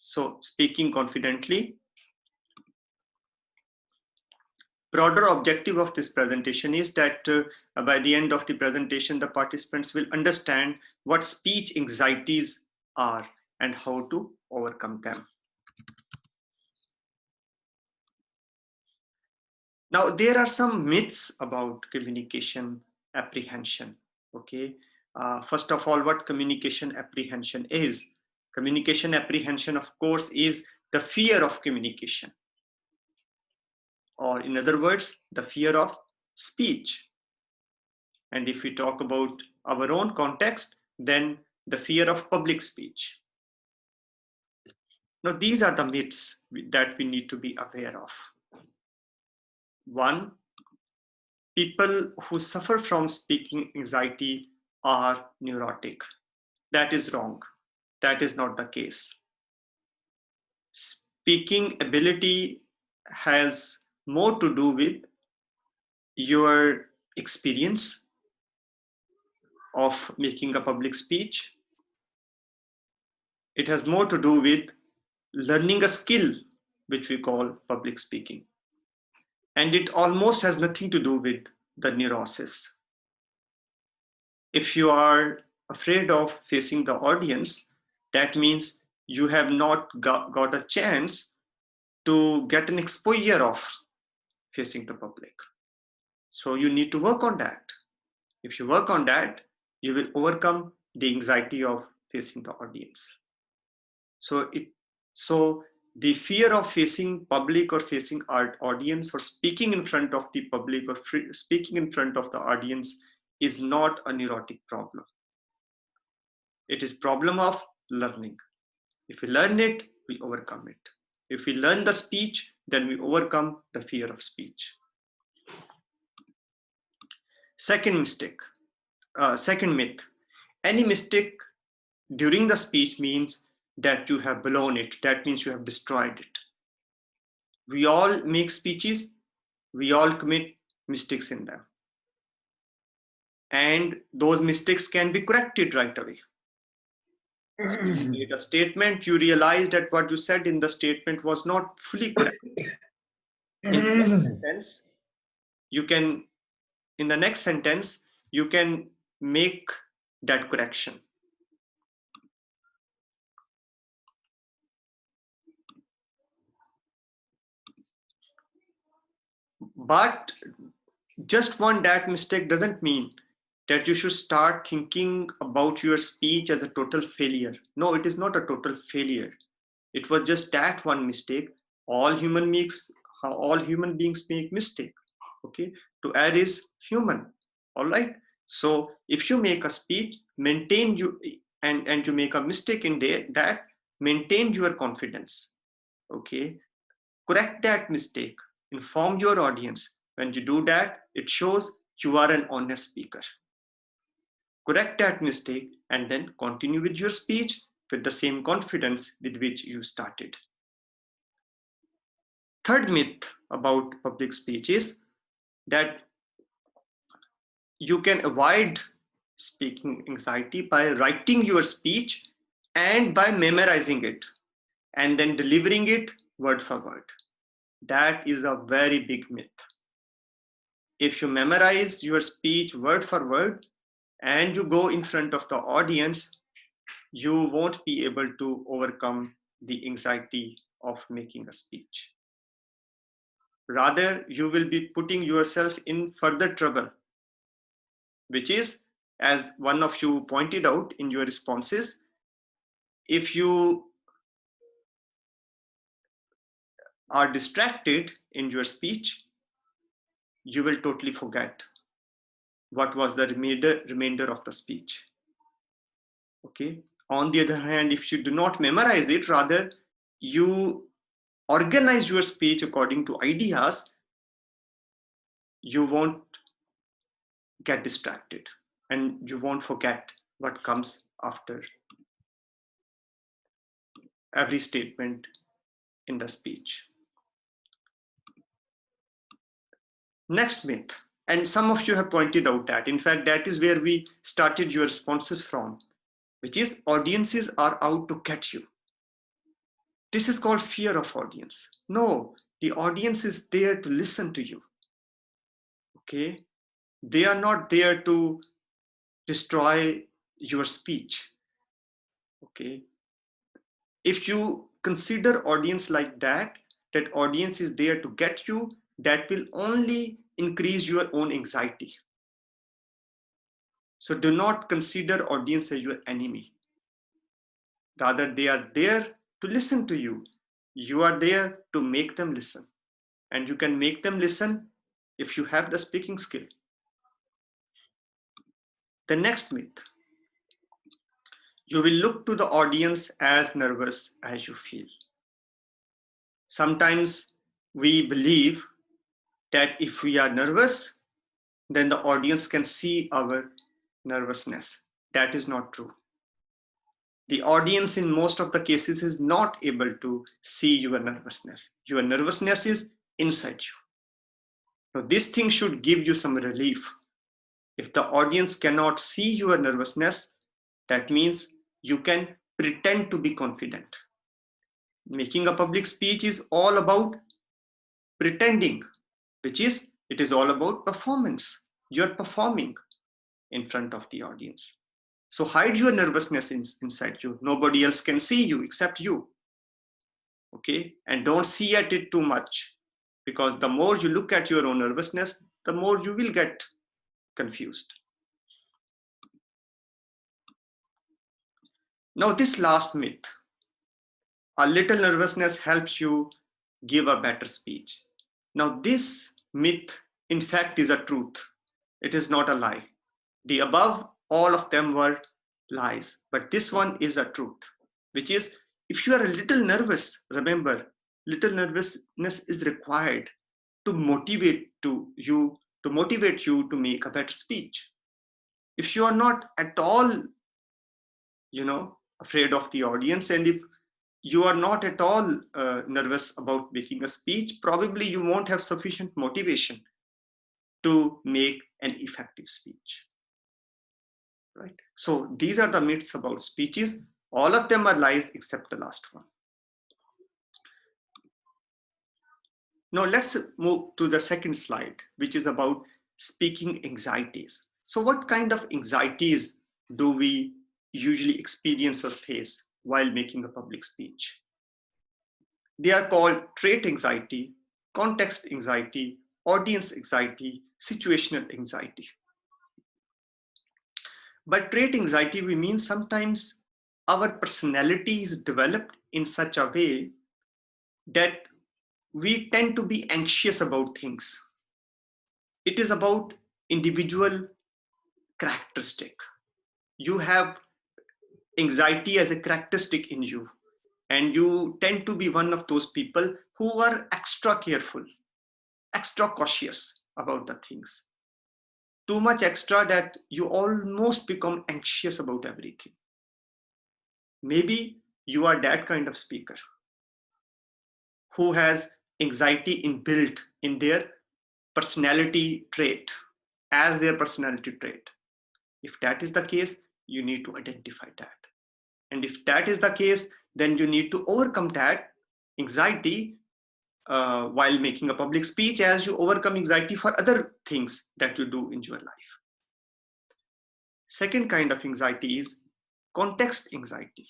So speaking confidently. Broader objective of this presentation is that by the end of the presentation, the participants will understand what speech anxieties are and how to overcome them. Now, there are some myths about communication apprehension. Okay. First of all, what communication apprehension is? Communication apprehension, of course, is the fear of communication. Or in other words, the fear of speech. And if we talk about our own context, then the fear of public speech. Now, these are the myths that we need to be aware of. One, people who suffer from speaking anxiety are neurotic. That is wrong. That is not the case. Speaking ability has more to do with your experience of making a public speech. It has more to do with learning a skill, which we call public speaking. And it almost has nothing to do with the neurosis. If you are afraid of facing the audience, that means you have not got a chance to get an exposure of facing the public. So you need to work on that. If you work on that, you will overcome the anxiety of facing the audience. So the fear of facing public or facing our audience or speaking in front of the public or speaking in front of the audience is not a neurotic problem. It is problem of learning. If we learn it, we overcome it. If we learn the speech, then we overcome the fear of speech. Second myth. Any mistake during the speech means that you have blown it. That means you have destroyed it. We all make speeches. We all commit mistakes in them. And those mistakes can be corrected right away. You made a statement, you realized that what you said in the statement was not fully correct. In the next sentence, you can make that correction. But just that mistake doesn't mean that you should start thinking about your speech as a total failure. No, it is not a total failure. It was just that one mistake. All human beings make mistake. Okay, to err is human. All right. So if you make a speech, maintain you and you make a mistake in that, maintain your confidence. Okay, correct that mistake. Inform your audience. When you do that, it shows you are an honest speaker. Correct that mistake and then continue with your speech with the same confidence with which you started. Third myth about public speech is that you can avoid speaking anxiety by writing your speech and by memorizing it and then delivering it word for word. That is a very big myth. If you memorize your speech word for word and you go in front of the audience, you won't be able to overcome the anxiety of making a speech. Rather, you will be putting yourself in further trouble, which is, as one of you pointed out in your responses, if you are distracted in your speech, you will totally forget what was the remainder of the speech. Okay. On the other hand, if you do not memorize it, rather you organize your speech according to ideas, you won't get distracted and you won't forget what comes after every statement in the speech. Next myth, and some of you have pointed out that, in fact, that is where we started your responses from, which is audiences are out to get you. This is called fear of audience. No, the audience is there to listen to you. Okay? They are not there to destroy your speech. Okay? If you consider audience like that, that audience is there to get you, that will only increase your own anxiety. So do not consider audience as your enemy. Rather, they are there to listen to you. You are there to make them listen. And you can make them listen if you have the speaking skill. The next myth, you will look to the audience as nervous as you feel. Sometimes we believe that if we are nervous, then the audience can see our nervousness. That is not true. The audience in most of the cases is not able to see your nervousness. Your nervousness is inside you. Now, this thing should give you some relief. If the audience cannot see your nervousness, that means you can pretend to be confident. Making a public speech is all about pretending, which is, it is all about performance. You're performing in front of the audience. So hide your nervousness inside you. Nobody else can see you except you. Okay? And don't see at it too much, because the more you look at your own nervousness, the more you will get confused. Now, this last myth, a little nervousness helps you give a better speech. Now, this myth, in fact, is a truth. It is not a lie. The above, all of them were lies, but this one is a truth, which is, if you are a little nervous, remember, little nervousness is required to motivate you to make a better speech. If you are not at all, afraid of the audience, and if you are not at all nervous about making a speech, probably you won't have sufficient motivation to make an effective speech. Right? So these are the myths about speeches. All of them are lies except the last one. Now let's move to the second slide, which is about speaking anxieties. So what kind of anxieties do we usually experience or face while making a public speech? They are called trait anxiety, context anxiety, audience anxiety, situational anxiety. By trait anxiety, we mean sometimes our personality is developed in such a way that we tend to be anxious about things. It is about individual characteristic. You have anxiety as a characteristic in you, and you tend to be one of those people who are extra careful, extra cautious about the things. Too much extra that you almost become anxious about everything. Maybe you are that kind of speaker who has anxiety inbuilt in their personality trait, as their personality trait. If that is the case, you need to identify that. And if that is the case, then you need to overcome that anxiety while making a public speech, as you overcome anxiety for other things that you do in your life. Second kind of anxiety is context anxiety.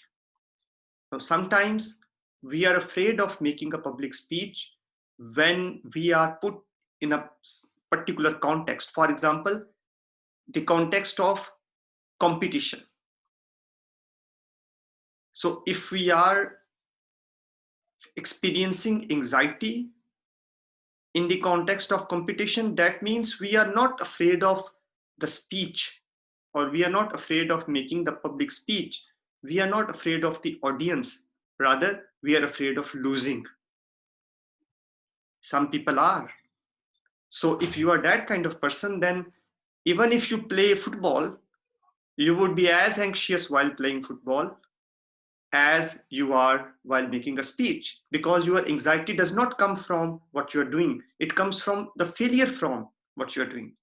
Now, sometimes we are afraid of making a public speech when we are put in a particular context. For example, the context of competition. So if we are experiencing anxiety in the context of competition, that means we are not afraid of the speech, or we are not afraid of making the public speech. We are not afraid of the audience. Rather, we are afraid of losing. Some people are. So if you are that kind of person, then even if you play football, you would be as anxious while playing football as you are while making a speech, because your anxiety does not come from what you're doing. It comes from the failure from what you're doing.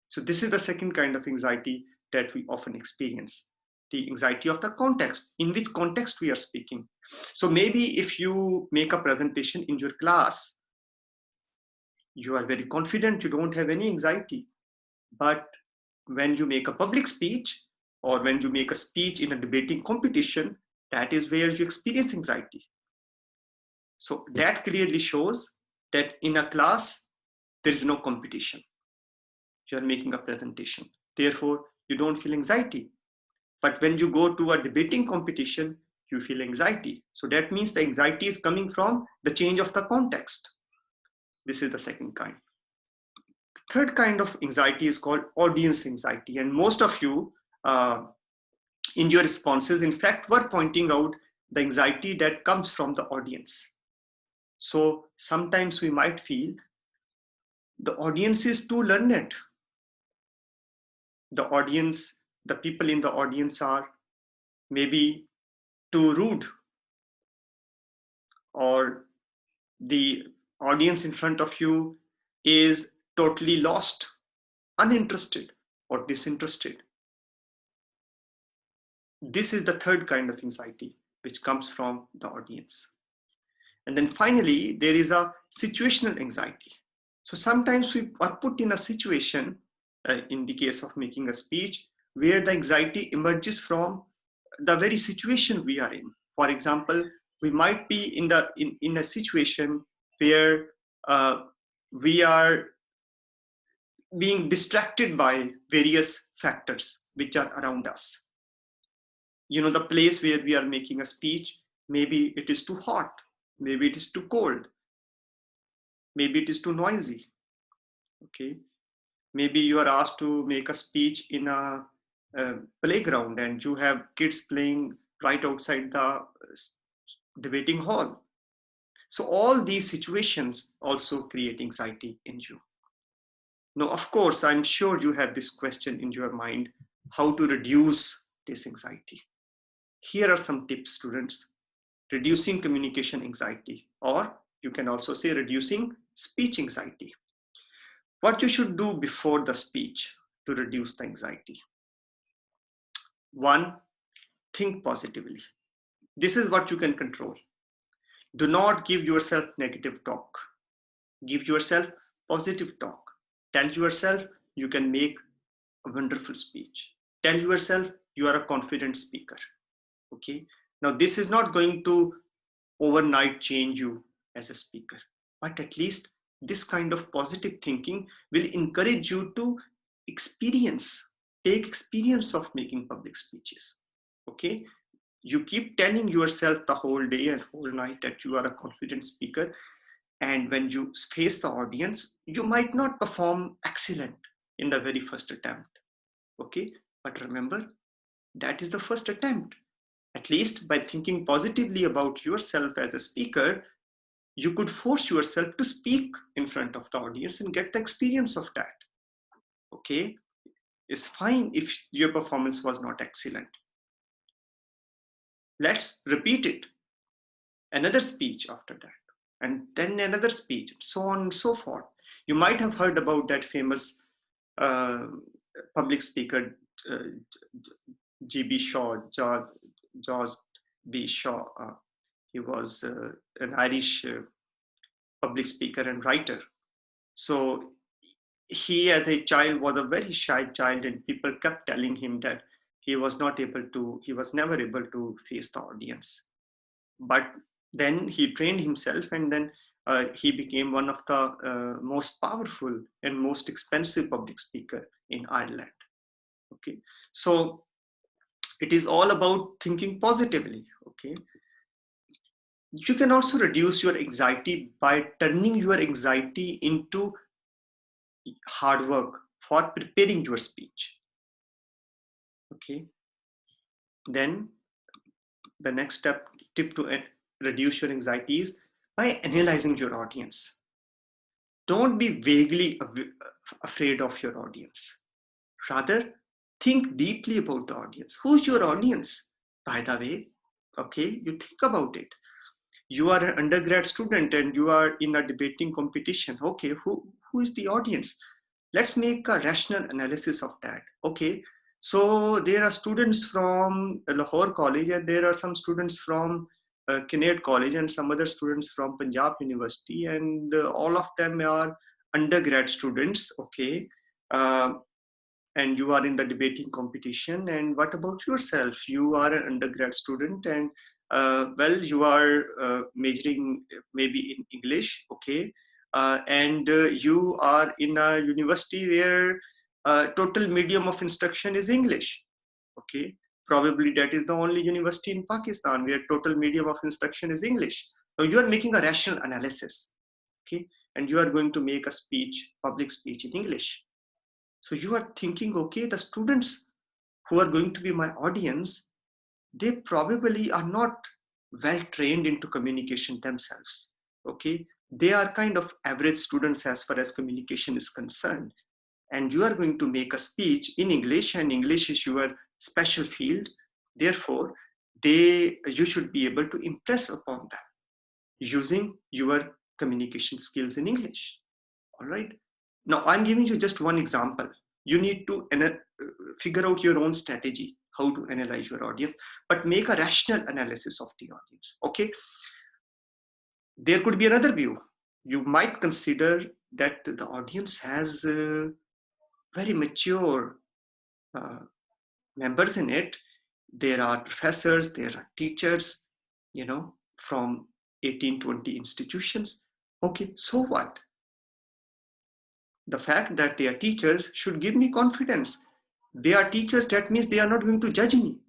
So this is the second kind of anxiety that we often experience, the anxiety of the context, in which context we are speaking. So maybe if you make a presentation in your class, you are very confident, you don't have any anxiety. But when you make a public speech, or when you make a speech in a debating competition, that is where you experience anxiety. So that clearly shows that in a class, there is no competition. You are making a presentation. Therefore, you don't feel anxiety. But when you go to a debating competition, you feel anxiety. So that means the anxiety is coming from the change of the context. This is the second kind. The third kind of anxiety is called audience anxiety. And most of you, in your responses, in fact, were pointing out the anxiety that comes from the audience. So sometimes we might feel the audience is too learned. The audience, the people in the audience are maybe too rude, or the audience in front of you is totally lost, uninterested, or disinterested. This is the third kind of anxiety which comes from the audience. And then finally, there is a situational anxiety. So sometimes we are put in a situation, in the case of making a speech, where the anxiety emerges from the very situation we are in. For example, we might be in a situation where we are being distracted by various factors which are around us. You know, the place where we are making a speech, maybe it is too hot, maybe it is too cold, maybe it is too noisy. Okay, maybe you are asked to make a speech in a playground and you have kids playing right outside the debating hall. So all these situations also create anxiety in you. Now, of course, I'm sure you have this question in your mind, how to reduce this anxiety. Here are some tips, students. Reducing communication anxiety, or you can also say reducing speech anxiety. What you should do before the speech to reduce the anxiety. One, think positively. This is what you can control. Do not give yourself negative talk. Give yourself positive talk. Tell yourself you can make a wonderful speech. Tell yourself you are a confident speaker. Okay. Now, this is not going to overnight change you as a speaker, but at least this kind of positive thinking will encourage you to take experience of making public speeches. Okay. You keep telling yourself the whole day and whole night that you are a confident speaker. And when you face the audience, you might not perform excellent in the very first attempt. Okay. But remember, that is the first attempt. At least by thinking positively about yourself as a speaker, you could force yourself to speak in front of the audience and get the experience of that. Okay. It's fine if your performance was not excellent. Let's repeat it. Another speech after that, and then another speech, so on and so forth. You might have heard about that famous public speaker, G.B. Shaw, George B. Shaw. He was an Irish public speaker and writer. So he, as a child, was a very shy child, and people kept telling him that he was never able to face the audience. But then he trained himself, and then he became one of the most powerful and most expensive public speaker in Ireland. Okay, so it is all about thinking positively. Okay, you can also reduce your anxiety by turning your anxiety into hard work for preparing your speech. Okay, then the next tip to reduce your anxiety is by analyzing your audience. Don't be vaguely afraid of your audience. Rather, think deeply about the audience. Who's your audience? By the way, okay, you think about it. You are an undergrad student and you are in a debating competition. Okay, who is the audience? Let's make a rational analysis of that. Okay, so there are students from Lahore College and there are some students from Kinnaird College and some other students from Punjab University, and all of them are undergrad students, okay? And you are in the debating competition. And what about yourself? You are an undergrad student, and well, you are majoring maybe in English, okay? And you are in a university where total medium of instruction is English, okay? Probably that is the only university in Pakistan where total medium of instruction is English. Now you are making a rational analysis, okay? And you are going to make a speech, public speech in English. So you are thinking, okay, the students who are going to be my audience, they probably are not well trained into communication themselves, okay? They are kind of average students as far as communication is concerned. And you are going to make a speech in English, and English is your special field. Therefore, you should be able to impress upon them using your communication skills in English. All right. Now, I'm giving you just one example. You need to figure out your own strategy, how to analyze your audience, but make a rational analysis of the audience. Okay. There could be another view. You might consider that the audience has very mature members in it. There are professors, there are teachers, from 18, 20 institutions. Okay, so what? The fact that they are teachers should give me confidence. They are teachers, that means they are not going to judge me.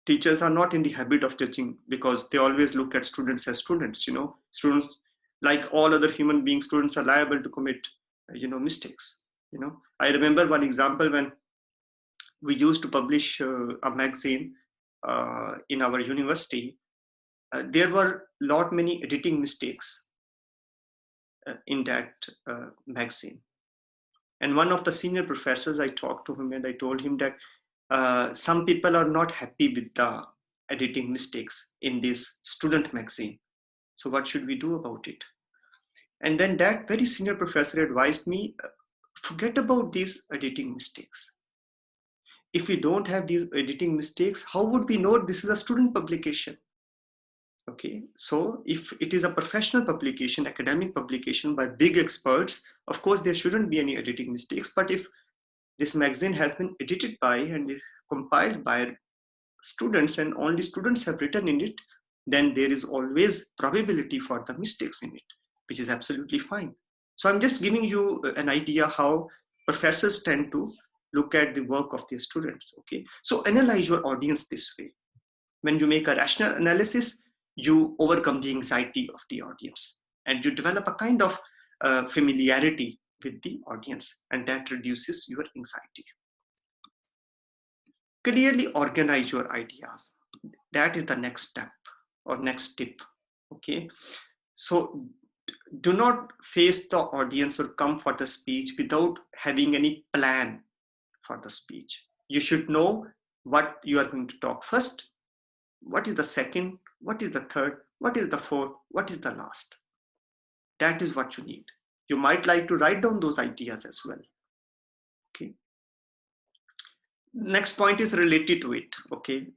Teachers are not in the habit of judging because they always look at students as students. Students, like all other human beings, students are liable to commit, mistakes. I remember one example when we used to publish a magazine in our university. There were many editing mistakes in that magazine. And one of the senior professors, I talked to him and I told him that some people are not happy with the editing mistakes in this student magazine. So what should we do about it? And then that very senior professor advised me, forget about these editing mistakes. If we don't have these editing mistakes, how would we know this is a student publication? Okay, so if it is a professional publication, academic publication by big experts, of course, there shouldn't be any editing mistakes. But if this magazine has been edited by and is compiled by students and only students have written in it, then there is always probability for the mistakes in it, which is absolutely fine. So I'm just giving you an idea how professors tend to look at the work of their students. Okay, so analyze your audience this way. When you make a rational analysis, you overcome the anxiety of the audience and you develop a kind of familiarity with the audience, and that reduces your anxiety. Clearly organize your ideas. That is the next step or next tip. Okay, so do not face the audience or come for the speech without having any plan for the speech. You should know what you are going to talk first, what is the second, what is the third, what is the fourth, what is the last. That is what you need. You might like to write down those ideas as well. Okay. Next point is related to it. Okay.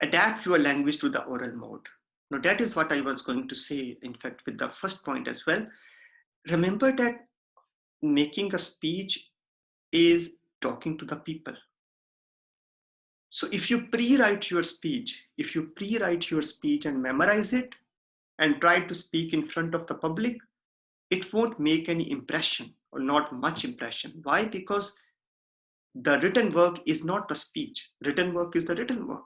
Adapt your language to the oral mode. Now that is what I was going to say, in fact, with the first point as well. Remember that making a speech is talking to the people. So if you pre-write your speech, and memorize it and try to speak in front of the public, it won't make any impression or not much impression. Why? Because the written work is not the speech. Written work is the written work.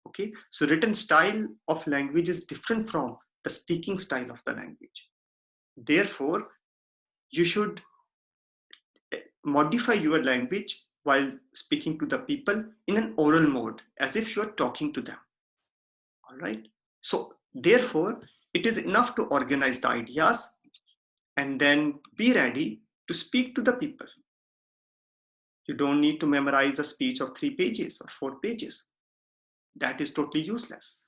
Okay, so written style of language is different from the speaking style of the language. Therefore, you should modify your language while speaking to the people in an oral mode, as if you're talking to them. All right. So therefore, it is enough to organize the ideas and then be ready to speak to the people. You don't need to memorize a speech of 3 pages or 4 pages. That is totally useless.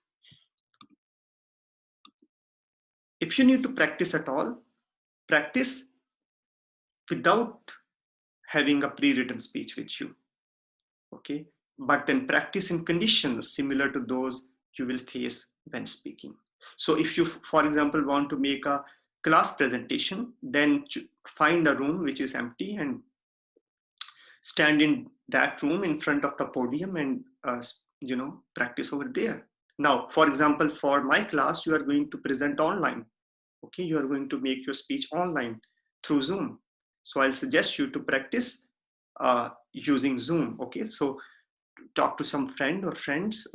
If you need to practice at all, practice without having a pre-written speech with you. Okay. but then practice in conditions similar to those you will face when speaking. So if you, for example, want to make a class presentation, then find a room which is empty and stand in that room in front of the podium and practice over there. Now, for example, for my class, you are going to present online. Okay, you are going to make your speech online through Zoom. So I'll suggest you to practice using Zoom. Okay, so talk to some friend or friends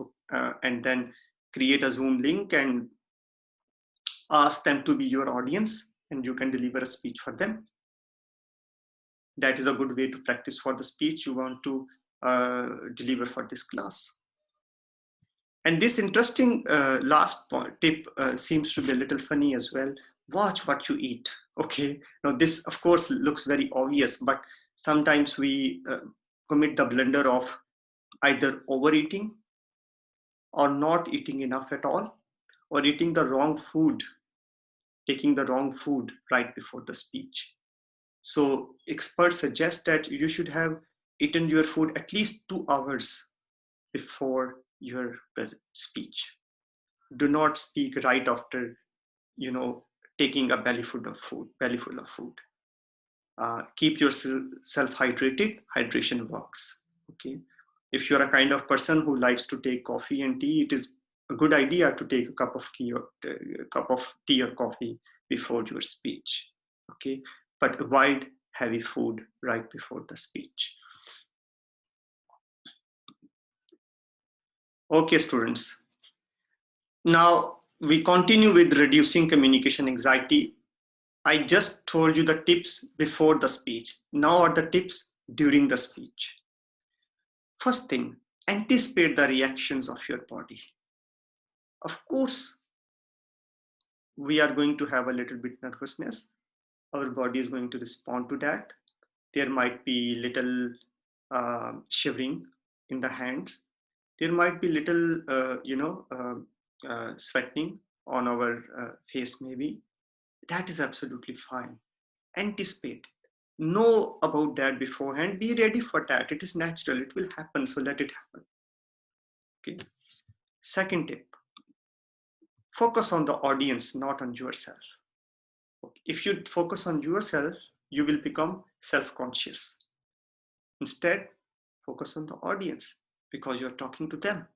and then create a Zoom link and ask them to be your audience, and you can deliver a speech for them. That is a good way to practice for the speech you want to deliver for this class. And this interesting last tip seems to be a little funny as well. Watch what you eat. Okay, now this of course looks very obvious, but sometimes we commit the blunder of either overeating or not eating enough at all, or eating the wrong food, taking the wrong food right before the speech. So experts suggest that you should have eaten your food at least 2 hours before your speech. Do not speak right after, taking a bellyful of food. Keep yourself hydrated. Hydration works. Okay. If you're a kind of person who likes to take coffee and tea, it is a good idea to take a cup of tea or coffee before your speech. Okay, but avoid heavy food right before the speech. Okay, students. Now we continue with reducing communication anxiety. I just told you the tips before the speech. Now are the tips during the speech. First thing, anticipate the reactions of your body. Of course, we are going to have a little bit nervousness. Our body is going to respond to that. There might be little shivering in the hands. There might be little, sweating on our face maybe. That is absolutely fine. Anticipate. Know about that beforehand. Be ready for that. It is natural. It will happen. So let it happen. Okay. Second tip. Focus on the audience, not on yourself. If you focus on yourself, you will become self-conscious. Instead, focus on the audience because you're talking to them.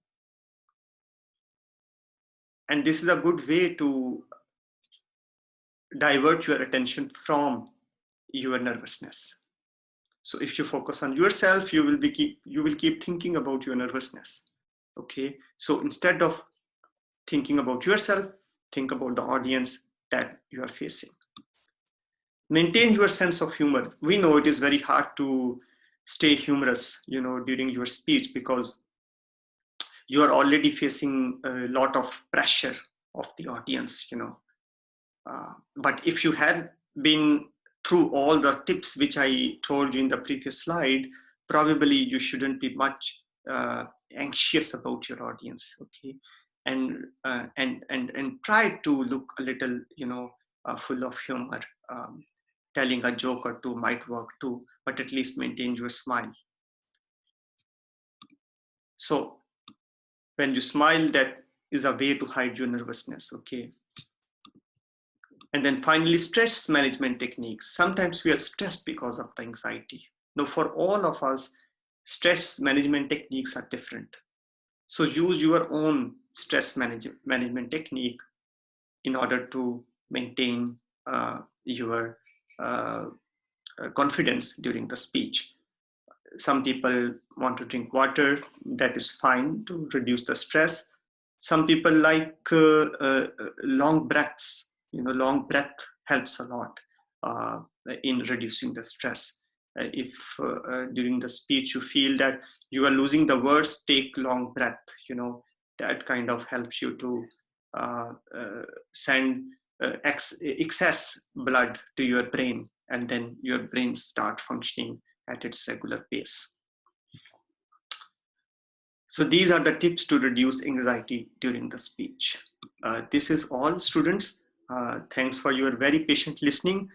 And this is a good way to divert your attention from your nervousness. So if you focus on yourself, you will keep thinking about your nervousness. Okay. So instead of thinking about yourself, think about the audience that you are facing. Maintain your sense of humor. We know it is very hard to stay humorous, during your speech because you are already facing a lot of pressure of the audience, but if you had been through all the tips which I told you in the previous slide, probably you shouldn't be much anxious about your audience. Okay, and try to look a little, full of humor. Telling a joke or two might work too, but at least maintain your smile. So when you smile, that is a way to hide your nervousness. Okay. And then finally, stress management techniques. Sometimes we are stressed because of the anxiety. Now, for all of us, stress management techniques are different. So use your own stress management technique in order to maintain your confidence during the speech. Some people want to drink water. That is fine to reduce the stress. Some people like long breaths. Long breath helps a lot in reducing the stress. If during the speech you feel that you are losing the words, take long breath. That kind of helps you to send excess blood to your brain, and then your brain start functioning at its regular pace. So these are the tips to reduce anxiety during the speech. This is all, students. Thanks for your very patient listening.